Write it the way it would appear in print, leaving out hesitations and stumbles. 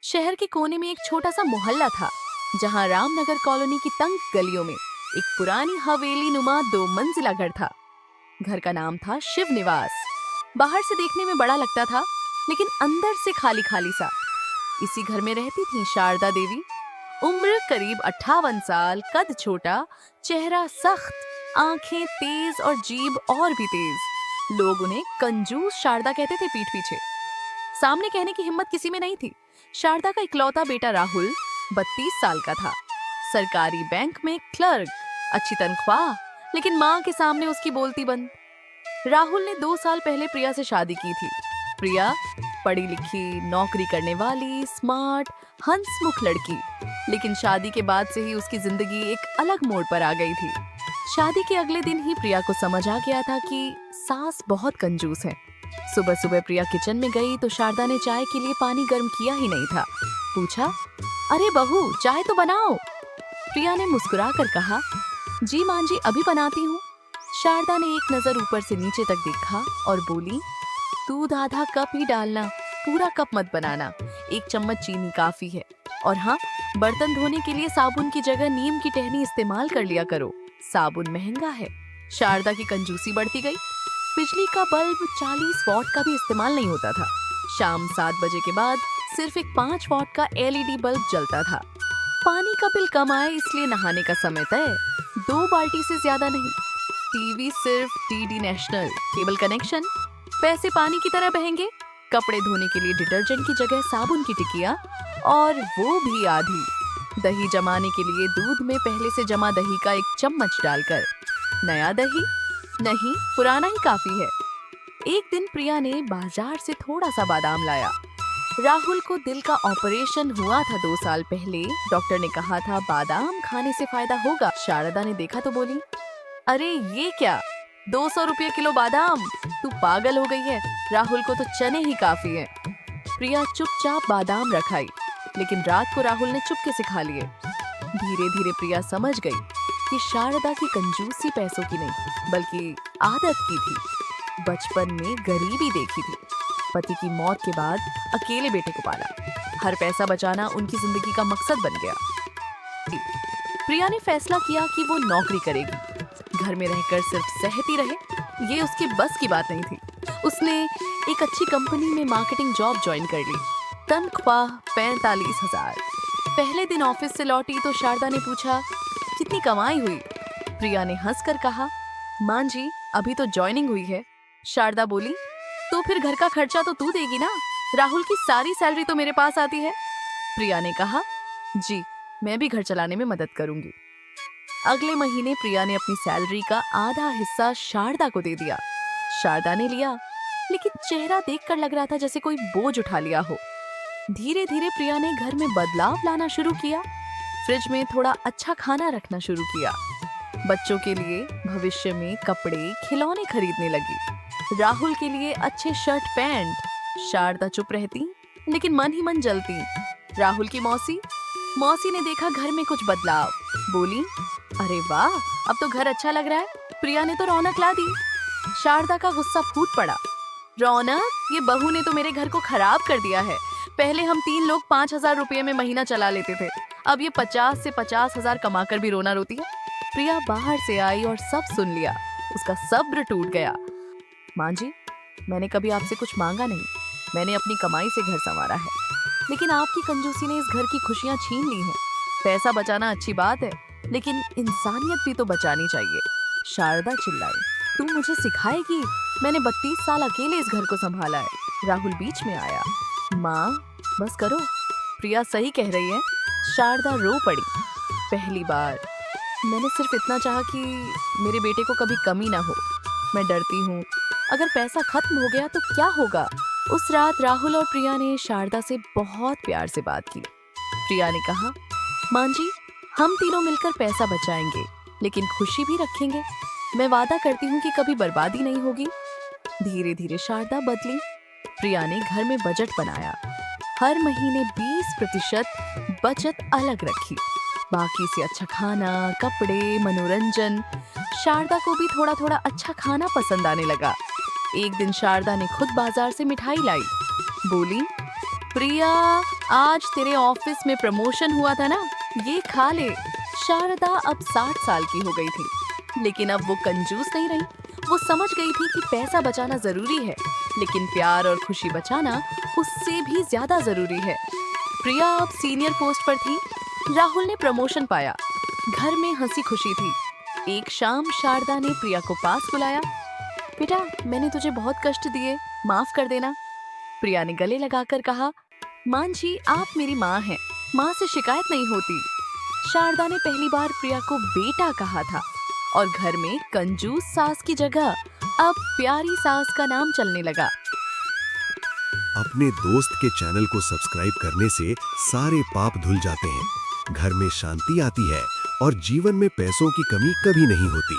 शहर के कोने में एक छोटा सा मोहल्ला था जहां रामनगर कॉलोनी की तंग गलियों में एक पुरानी हवेली नुमा 2 मंजिला घर था। घर का नाम था शिव निवास। बाहर से देखने में बड़ा लगता था, लेकिन अंदर से खाली खाली सा। इसी घर में रहती थी शारदा देवी। उम्र करीब 58 साल, कद छोटा, चेहरा सख्त, आंखें तेज और जीभ और भी तेज। लोग उन्हें कंजूस शारदा कहते थे पीठ पीछे। सामने कहने की हिम्मत किसी में नहीं थी। शारदा का इकलौता बेटा राहुल 32 साल का था, सरकारी बैंक में क्लर्क, अच्छी तनख्वाह, लेकिन माँ के सामने उसकी बोलती बंद। राहुल ने 2 साल पहले प्रिया से शादी की थी। प्रिया पढ़ी लिखी, नौकरी करने वाली, स्मार्ट, हंसमुख लड़की, लेकिन शादी के बाद से ही उसकी जिंदगी एक अलग मोड़ पर आ गई थी। शादी के अगले दिन ही प्रिया को समझ आ गया था कि सास बहुत कंजूस है। सुबह सुबह प्रिया किचन में गई तो शारदा ने चाय के लिए पानी गर्म किया ही नहीं था। पूछा, अरे बहू, चाय तो बनाओ। प्रिया ने मुस्कुरा कर कहा, जी मां जी, अभी बनाती हूँ। शारदा ने एक नजर ऊपर से नीचे तक देखा और बोली, दूध आधा कप ही डालना, पूरा कप मत बनाना। 1 चम्मच चीनी काफी है। और हाँ, बर्तन धोने के लिए साबुन की जगह नीम की टहनी इस्तेमाल कर लिया करो, साबुन महंगा है। शारदा की कंजूसी बढ़ती गई। बिजली का बल्ब 40 वॉट का भी इस्तेमाल नहीं होता था। शाम 7 बजे के बाद सिर्फ एक 5 वॉट का एलईडी बल्ब जलता था। पानी का बिल कम आए इसलिए नहाने का समय तय, 2 बाल्टी से ज्यादा नहीं। टीवी सिर्फ डीडी नेशनल, केबल कनेक्शन। पैसे पानी की तरह बहेंगे। कपड़े धोने के लिए डिटर्जेंट की जगह साबुन की टिकिया, और वो भी आधी। दही जमाने के लिए दूध में पहले से जमा दही का 1 चम्मच डालकर। नया दही नहीं, पुराना ही काफी है। एक दिन प्रिया ने बाजार से थोड़ा सा बादाम लाया। राहुल को दिल का ऑपरेशन हुआ था 2 साल पहले। डॉक्टर ने कहा था बादाम खाने से फायदा होगा। शारदा ने देखा तो बोली, अरे ये क्या, 200 रुपये किलो बादाम? तू पागल हो गई है, राहुल को तो चने ही काफी है। प्रिया चुपचाप बादाम रखाई, लेकिन रात को राहुल ने चुपके से खा लिए। धीरे धीरे प्रिया समझ गई कि शारदा की कंजूसी पैसों की नहीं, बल्कि आदत की थी। बचपन में गरीबी देखी थी, पति की मौत के बाद अकेले बेटे को पाला। हर पैसा बचाना उनकी जिंदगी का मकसद बन गया। प्रिया ने फैसला किया कि वो नौकरी करेगी। घर में रहकर सिर्फ सहती रहे, ये उसके बस की बात नहीं थी। उसने एक अच्छी कंपनी में मार्केटिंग जॉब ज्वाइन कर ली। तनख्वाह 45,000। पहले दिन ऑफिस से लौटी तो शारदा ने पूछा, कितनी कमाई हुई? प्रिया ने हंसकर कहा, मां जी, अभी तो ज्वाइनिंग हुई है। शारदा बोली, तो फिर घर का खर्चा तो तू देगी ना, राहुल की सारी सैलरी तो मेरे पास आती है। प्रिया ने कहा, जी, मैं भी घर चलाने में मदद करूंगी। अगले महीने प्रिया ने अपनी सैलरी का आधा हिस्सा शारदा को दे दिया। शारदा ने लिया, लेकिन चेहरा देखकर लग रहा था जैसे कोई बोझ उठा लिया हो। धीरे धीरे प्रिया ने घर में बदलाव लाना शुरू किया। फ्रिज में थोड़ा अच्छा खाना रखना शुरू किया। बच्चों के लिए भविष्य में कपड़े, खिलौने खरीदने लगी। राहुल के लिए अच्छे शर्ट पैंट। शारदा चुप रहती, लेकिन मन ही मन जलती। राहुल की मौसी ने देखा घर में कुछ बदलाव, बोली, अरे वाह, अब तो घर अच्छा लग रहा है, प्रिया ने तो रौनक ला दी। शारदा का गुस्सा फूट पड़ा, रौनक, ये बहू ने तो मेरे घर को खराब कर दिया है। पहले हम 3 लोग 5,000 रुपये में महीना चला लेते थे, अब ये 50 से 50,000 कमाकर भी रोना रोती है। प्रिया बाहर से आई और सब सुन लिया। उसका सब्र टूट गया। मां जी, मैंने कभी आपसे कुछ मांगा नहीं, मैंने अपनी कमाई से घर संवारा है, लेकिन आपकी कंजूसी ने इस घर की खुशियां छीन ली हैं। पैसा बचाना अच्छी बात है, लेकिन इंसानियत भी तो बचानी चाहिए। शारदा चिल्लाई, तुम मुझे सिखाएगी? मैंने 32 साल अकेले इस घर को संभाला है। राहुल बीच में आया, माँ बस करो, प्रिया सही कह रही है। शारदा रो पड़ी। पहली बार मैंने सिर्फ इतना चाहा कि मेरे बेटे को कभी कमी ना हो। मैं डरती हूँ, अगर पैसा खत्म हो गया तो क्या होगा? उस रात राहुल और प्रिया ने शारदा से बहुत प्यार से बात की। प्रिया ने कहा, मां जी, हम तीनों मिलकर पैसा बचाएंगे, लेकिन खुशी भी रखेंगे। मैं वादा करती हूँ कि कभी बर्बादी नहीं होगी। धीरे धीरे शारदा बदली। प्रिया ने घर में बजट बनाया। हर महीने 20% बचत अलग रखी। बाकी से अच्छा खाना, कपड़े, मनोरंजन। शारदा को भी थोड़ा थोड़ा अच्छा खाना पसंद आने लगा। एक दिन शारदा ने खुद बाजार से मिठाई लाई। बोली, प्रिया, आज तेरे ऑफिस में प्रमोशन हुआ था ना, ये खा ले। शारदा अब 60 साल की हो गई थी, लेकिन अब वो कंजूस नहीं रही। वो समझ गई थी कि पैसा बचाना जरूरी है, लेकिन प्यार और खुशी बचाना उससे भी ज्यादा जरूरी है। प्रिया अब सीनियर पोस्ट पर थी। राहुल ने प्रमोशन पाया। घर में हंसी खुशी थी। एक शाम शारदा ने प्रिया को पास बुलाया। बेटा, मैंने तुझे बहुत कष्ट दिए, माफ कर देना। प्रिया ने गले लगाकर कहा, मान जी, आप मेरी माँ हैं, माँ से शिकायत नहीं होती। शारदा ने पहली बार प्रिया को बेटा कहा था और घर में कंजूस सास की जगह अब प्यारी सास का नाम चलने लगा। अपने दोस्त के चैनल को सब्सक्राइब करने से सारे पाप धुल जाते हैं, घर में शांति आती है और जीवन में पैसों की कमी कभी नहीं होती।